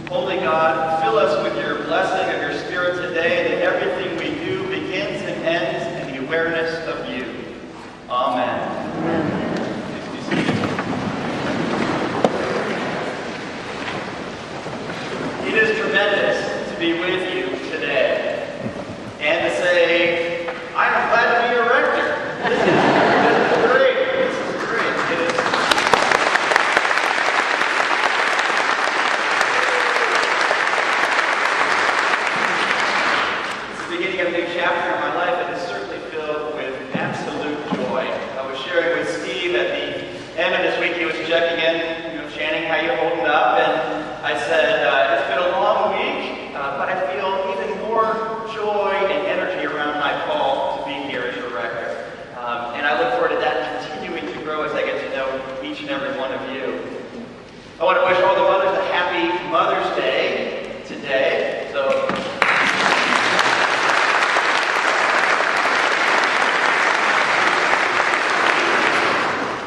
Holy God, fill us with your blessing of your Spirit today, that everything we do begins and ends in the awareness of you. Amen. Please be seated. It is tremendous to be with you today and to say, I am glad to be your rector. This is great. This is great. It is. It's the beginning of a new chapter in my life, and it's certainly filled with absolute joy. I was sharing with Steve at the end of this week. He was checking in, Channing, how you holding up? And I said, it's been a long week, but I feel even more joy and energy around my call to be here as your rector. And I look forward to that continuing to grow as I get to know each and every one of you. I want to wish all the mothers a happy Mother's Day today.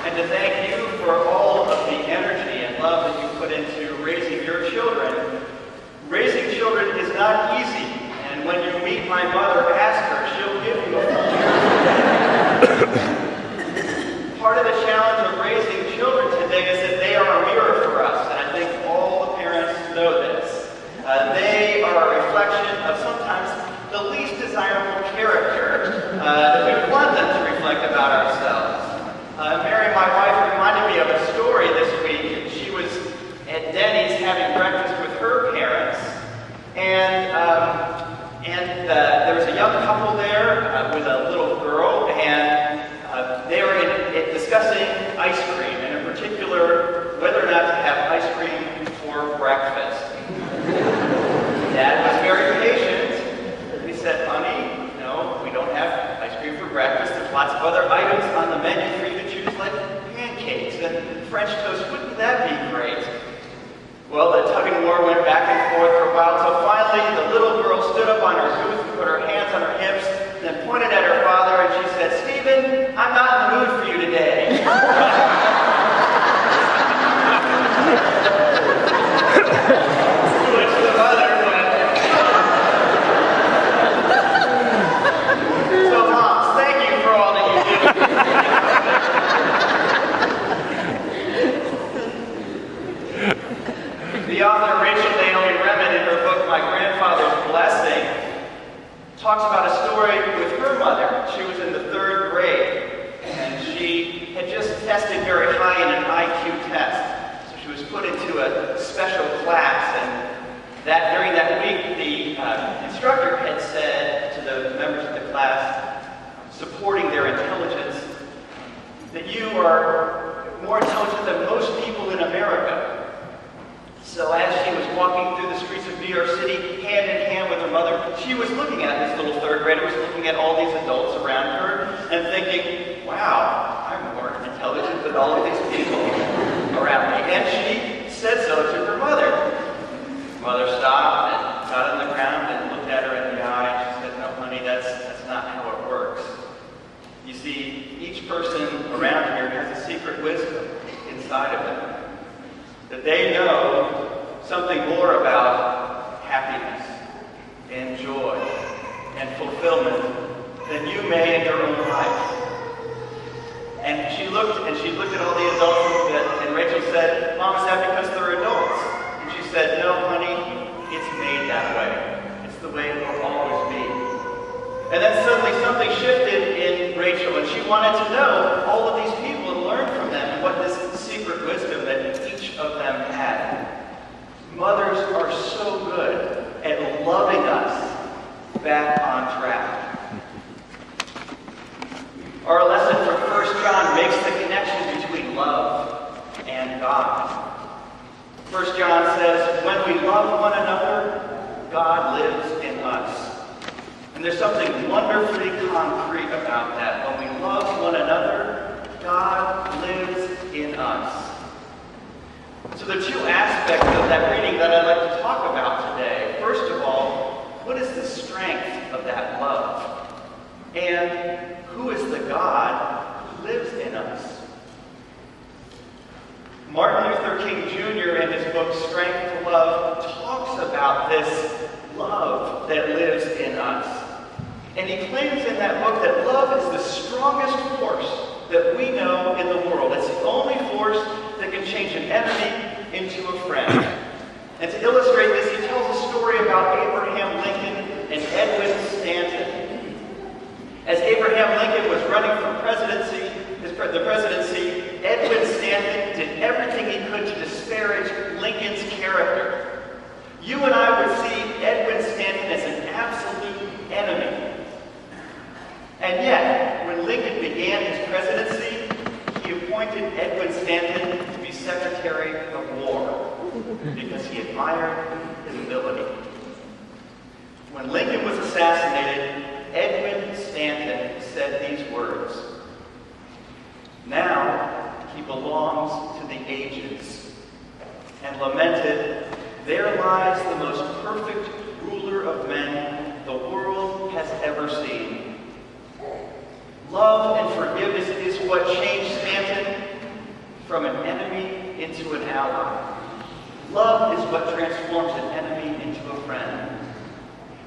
And to thank you for all of the energy and love that you put into raising your children. Raising children is not easy, and when you meet my mother, ask her, she'll give you a full Part of the challenge of raising children today is that they are a mirror for us, and I think all the parents know this. They are a reflection of sometimes the least desirable character that we want them to reflect about ourselves. Mary, my wife, reminded me of a story this week. She was at Denny's having breakfast with her parents, and there was a young couple there with a little girl, and they were discussing ice cream, and in particular, whether or not to have ice cream for breakfast. Dad was very patient. He said, honey, no, we don't have ice cream for breakfast. There's lots of other items on the menu for you to choose, like pancakes and French toast. Wouldn't that be great? Well, the tug and war went back and forth for a while, so finally the little girl stood up on her booth and put her hands on her hips, and then pointed at her father, and she said, Stephen, I'm not in the mood for you today. Which the mother went, so moms, thank you for all that you do. The author Rachel Naomi Remen, in her book, My Grandfather's Blessing, talks about a story with her mother. She was in the 3rd grade, and she had just tested very high in an IQ test. So she was put into a special class, and during that week, the instructor had said to the members of the class, supporting their intelligence, that you are more intelligent than most people in America. So as she was walking through the streets of New York City, hand in hand with her mother, she was looking at this little 3rd grader, was looking at all these adults around her, and thinking, wow, I'm more intelligent than all of these people around me. And she said so to her mother. Mother stopped and got on the ground and looked at her in the eye, and she said, no, honey, that's not how it works. You see, each person around here has a secret wisdom inside of them, that they know something more about happiness and joy and fulfillment than you may in your own life. And she looked at all the adults, and Rachel said, Mom, is that because they're adults? And she said, no, honey, it's made that way. It's the way it will always be. And then suddenly something shifted in Rachel, and she wanted to know all of these people and learn from them and what this secret wisdom that each of them had. Mothers are so good at loving us back on track. Our lesson from 1 John makes the connection between love and God. 1 John says, when we love one another, God lives in us. And there's something wonderfully concrete about that. When we love one another, God lives in us. So there are 2 aspects of that reading that I'd like to talk about today. First of all, what is the strength of that love? And who is the God who lives in us? Martin Luther King Jr. in his book Strength to Love talks about this love that lives in us. And he claims in that book that love is the strongest force that we know in the world. It's the only force that can change an enemy into a friend. And to illustrate this, he tells a story about Abraham Lincoln and Edwin Stanton. As Abraham Lincoln was running for the presidency, Edwin Stanton did everything he could to disparage Lincoln's character. You and I would see Edwin Stanton as an absolute enemy. And yet, when Lincoln began his presidency, he appointed Edwin Stanton to be Secretary of War because he admired his ability. When Lincoln was assassinated, Edwin Stanton said these words, "Now he belongs to the ages," and lamented, "There lies the most perfect ruler of men the world has ever seen." Love and forgiveness is what changed Stanton from an enemy into an ally. Love is what transforms an enemy into a friend.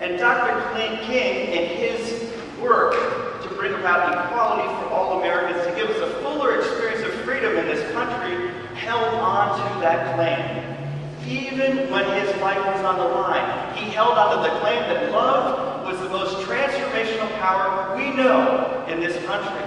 And Dr. King, in his work to bring about equality for all Americans, to give us a fuller experience of freedom in this country, held on to that claim. Even when his life was on the line, he held on to the claim that love was the most transformational power we know in this country.